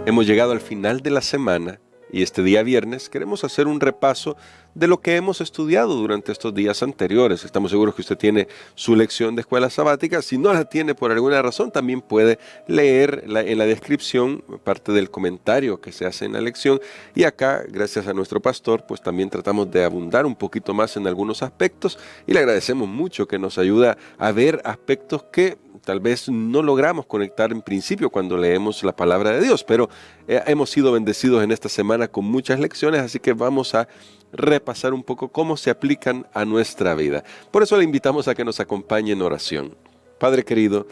Hemos llegado al final de la semana y este día viernes queremos hacer un repaso de lo que hemos estudiado durante estos días anteriores. Estamos seguros que usted tiene su lección de escuela sabática. Si no la tiene por alguna razón, también puede leer en la descripción parte del comentario que se hace en la lección. Y acá, gracias a nuestro pastor, pues también tratamos de abundar un poquito más en algunos aspectos y le agradecemos mucho que nos ayuda a ver aspectos que tal vez no logramos conectar en principio cuando leemos la palabra de Dios, pero hemos sido bendecidos en esta semana con muchas lecciones, así que vamos a repasar un poco cómo se aplican a nuestra vida. Por eso le invitamos a que nos acompañe en oración. Padre querido,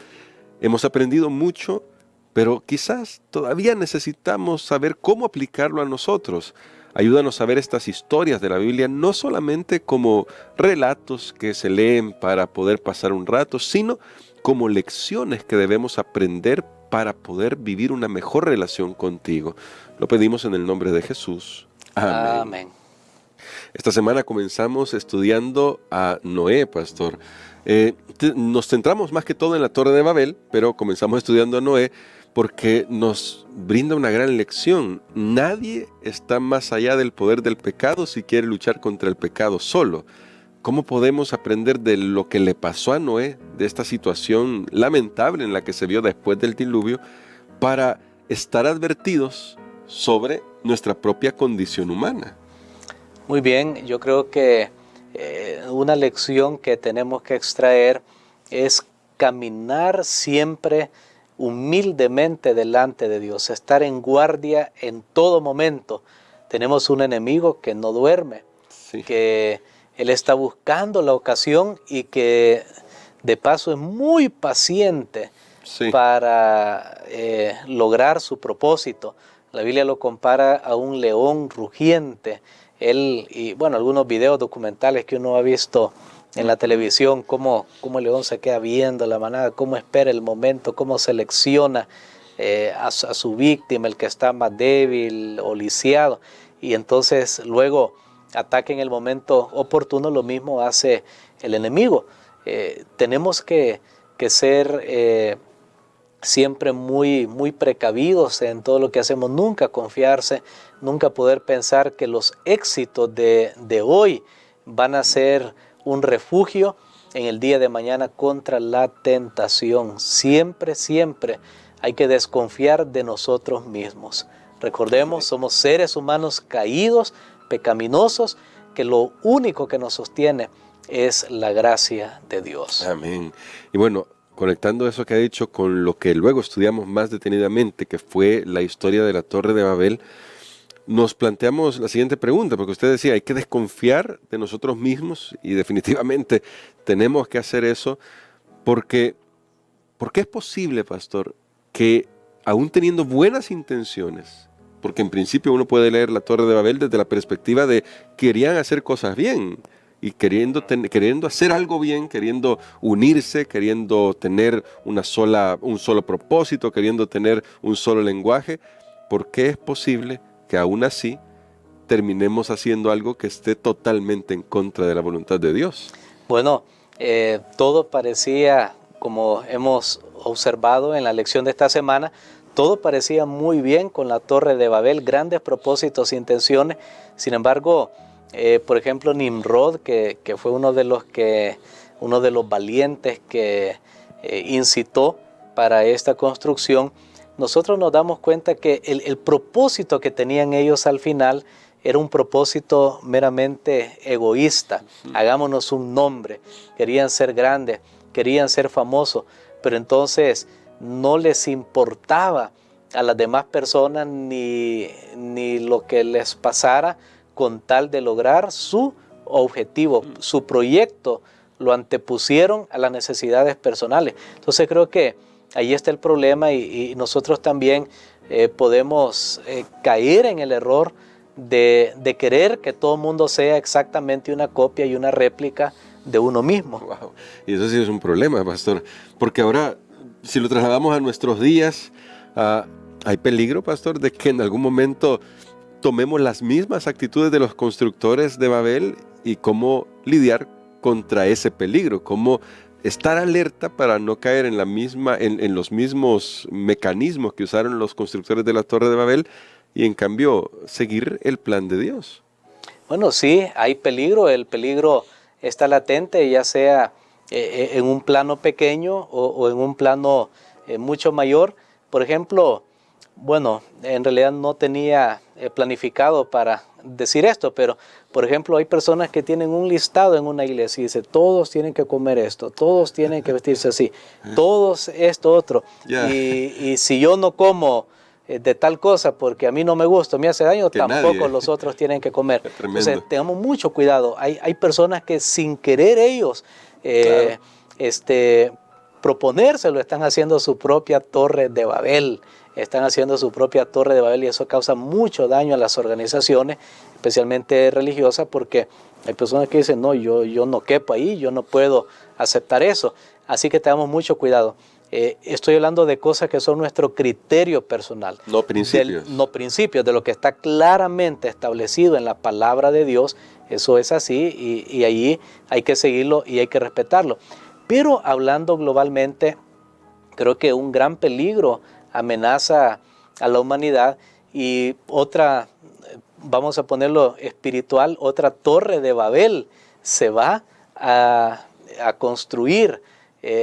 hemos aprendido mucho, pero quizás todavía necesitamos saber cómo aplicarlo a nosotros. Ayúdanos a ver estas historias de la Biblia no solamente como relatos que se leen para poder pasar un rato, sino como lecciones que debemos aprender para poder vivir una mejor relación contigo. Lo pedimos en el nombre de Jesús. Amén. Amén. Esta semana comenzamos estudiando a Noé, pastor. Nos centramos más que todo en la Torre de Babel, pero comenzamos estudiando a Noé porque nos brinda una gran lección. Nadie está más allá del poder del pecado si quiere luchar contra el pecado solo. ¿Cómo podemos aprender de lo que le pasó a Noé, de esta situación lamentable en la que se vio después del diluvio, para estar advertidos sobre nuestra propia condición humana? Muy bien, yo creo que una lección que tenemos que extraer es caminar siempre humildemente delante de Dios, estar en guardia en todo momento. Tenemos un enemigo que no duerme, Sí. que Él está buscando la ocasión y que de paso es muy paciente Sí. para lograr su propósito. La Biblia lo compara a un león rugiente. Él, y bueno, algunos videos documentales que uno ha visto en la televisión, cómo el león se queda viendo la manada, cómo espera el momento, cómo selecciona a su víctima, el que está más débil o lisiado, y entonces luego ataque en el momento oportuno. Lo mismo hace el enemigo. Tenemos que ser siempre muy precavidos en todo lo que hacemos, nunca confiarse, nunca poder pensar que los éxitos de hoy van a ser un refugio en el día de mañana contra la tentación. Siempre hay que desconfiar de nosotros mismos. Recordemos, somos seres humanos caídos, pecaminosos, que lo único que nos sostiene es la gracia de Dios. Amén. Y bueno, conectando eso que ha dicho con lo que luego estudiamos más detenidamente, que fue la historia de la Torre de Babel, nos planteamos la siguiente pregunta, porque usted decía, hay que desconfiar de nosotros mismos, y definitivamente tenemos que hacer eso, porque es posible, pastor, que aún teniendo buenas intenciones, porque en principio uno puede leer la Torre de Babel desde la perspectiva de querían hacer cosas bien, y queriendo hacer algo bien, queriendo unirse, queriendo tener un solo propósito, queriendo tener un solo lenguaje, ¿por qué es posible que aún así terminemos haciendo algo que esté totalmente en contra de la voluntad de Dios? Bueno, todo parecía, como hemos observado en la lección de esta semana, todo parecía muy bien con la Torre de Babel, grandes propósitos e intenciones. Sin embargo, por ejemplo, Nimrod, que fue uno de los valientes que incitó para esta construcción, nosotros nos damos cuenta que el propósito que tenían ellos al final era un propósito meramente egoísta. Hagámonos un nombre, querían ser grandes, querían ser famosos, pero entonces no les importaba a las demás personas ni lo que les pasara, con tal de lograr su objetivo, su proyecto, lo antepusieron a las necesidades personales. Entonces creo que ahí está el problema, y nosotros también podemos caer en el error de querer que todo el mundo sea exactamente una copia y una réplica de uno mismo. Wow. Y eso sí es un problema, pastor, porque ahora, si lo trasladamos a nuestros días, hay peligro, pastor, de que en algún momento tomemos las mismas actitudes de los constructores de Babel, y cómo lidiar contra ese peligro, cómo estar alerta para no caer en en los mismos mecanismos que usaron los constructores de la Torre de Babel y en cambio seguir el plan de Dios. Bueno, sí, hay peligro, el peligro está latente, ya sea en un plano pequeño o en un plano mucho mayor. Por ejemplo, bueno, en realidad no tenía planificado para decir esto, pero por ejemplo hay personas que tienen un listado en una iglesia y dice, todos tienen que comer esto, todos tienen que vestirse así, todos esto otro. Yeah. Y si yo no como de tal cosa porque a mí no me gusta, me hace daño, Que tampoco nadie. los otros tienen que comer. Tremendo. Entonces tengamos mucho cuidado. Hay personas que sin querer ellos Claro. proponérselo, están haciendo su propia Torre de Babel. Están haciendo su propia Torre de Babel y eso causa mucho daño a las organizaciones, especialmente religiosas, porque hay personas que dicen, no, yo no quepo ahí, yo no puedo aceptar eso. Así que tengamos mucho cuidado. Estoy hablando de cosas que son nuestro criterio personal. No principios. No principios, de lo que está claramente establecido en la palabra de Dios. Eso es así y allí hay que seguirlo y hay que respetarlo. Pero hablando globalmente, creo que un gran peligro amenaza a la humanidad y otra, vamos a ponerlo espiritual, otra Torre de Babel se va a construir,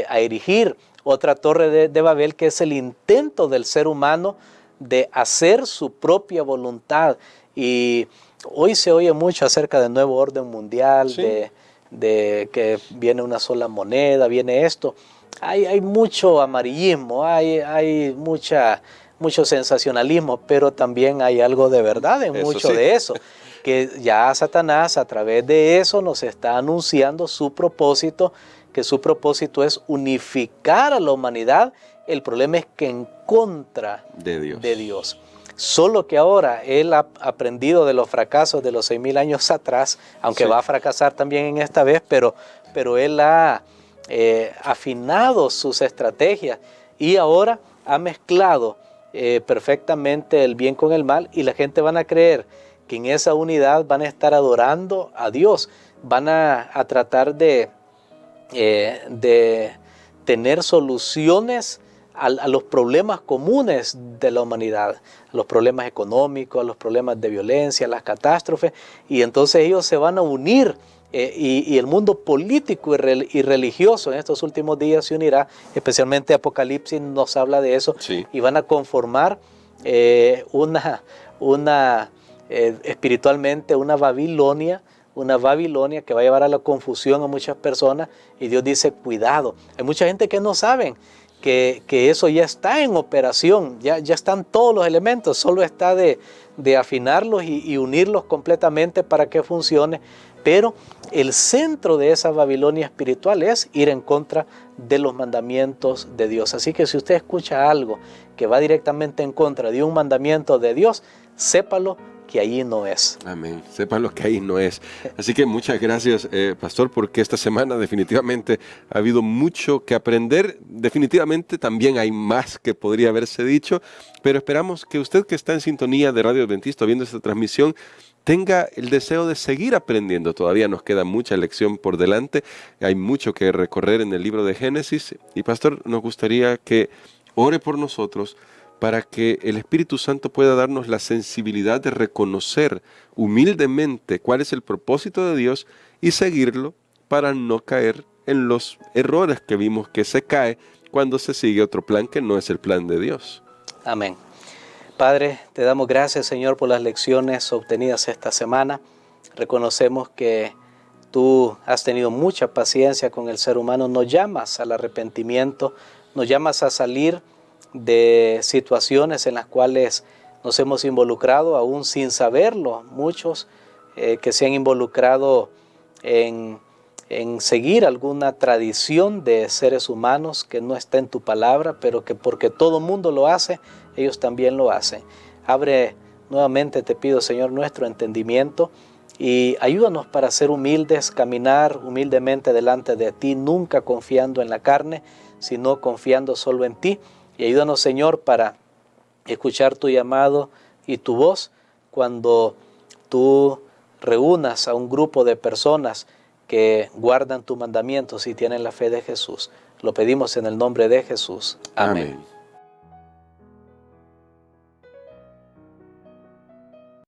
a erigir. Otra Torre de Babel, que es el intento del ser humano de hacer su propia voluntad. Y hoy se oye mucho acerca del nuevo orden mundial, sí, de que viene una sola moneda, viene esto. Hay mucho amarillismo, hay mucho sensacionalismo, pero también hay algo de verdad en mucho sí. de eso. Que ya Satanás a través de eso nos está anunciando su propósito, que su propósito es unificar a la humanidad. El problema es que en contra de Dios. Solo que ahora él ha aprendido de los fracasos de los 6,000 años atrás, aunque sí, va a fracasar también en esta vez, pero él ha afinado sus estrategias y ahora ha mezclado perfectamente el bien con el mal, y la gente van a creer que en esa unidad van a estar adorando a Dios, van a tratar de tener soluciones a los problemas comunes de la humanidad, a los problemas económicos, a los problemas de violencia, a las catástrofes, y entonces ellos se van a unir y el mundo político y religioso en estos últimos días se unirá, especialmente Apocalipsis nos habla de eso, sí, y van a conformar espiritualmente una Babilonia que va a llevar a la confusión a muchas personas, y Dios dice, cuidado. Hay mucha gente que no saben que eso ya está en operación, ya están todos los elementos, solo está de afinarlos y unirlos completamente para que funcione, pero el centro de esa Babilonia espiritual es ir en contra de los mandamientos de Dios. Así que si usted escucha algo que va directamente en contra de un mandamiento de Dios, sépalo que allí no es. Amén. Sepan lo que ahí no es. Así que muchas gracias, pastor, porque esta semana definitivamente ha habido mucho que aprender. Definitivamente también hay más que podría haberse dicho, pero esperamos que usted que está en sintonía de Radio Adventista viendo esta transmisión tenga el deseo de seguir aprendiendo. Todavía nos queda mucha lección por delante. Hay mucho que recorrer en el libro de Génesis. Y pastor, nos gustaría que ore por nosotros para que el Espíritu Santo pueda darnos la sensibilidad de reconocer humildemente cuál es el propósito de Dios y seguirlo para no caer en los errores que vimos que se cae cuando se sigue otro plan que no es el plan de Dios. Amén. Padre, te damos gracias, Señor, por las lecciones obtenidas esta semana. Reconocemos que tú has tenido mucha paciencia con el ser humano, nos llamas al arrepentimiento, nos llamas a salir de situaciones en las cuales nos hemos involucrado aún sin saberlo. Muchos que se han involucrado en seguir alguna tradición de seres humanos que no está en tu palabra, pero que porque todo mundo lo hace, ellos también lo hacen. Abre nuevamente, te pido, Señor, nuestro entendimiento y ayúdanos para ser humildes, caminar humildemente delante de ti, nunca confiando en la carne, sino confiando solo en ti. Y ayúdanos, Señor, para escuchar tu llamado y tu voz cuando tú reúnas a un grupo de personas que guardan tus mandamientos y tienen la fe de Jesús. Lo pedimos en el nombre de Jesús. Amén. Amén.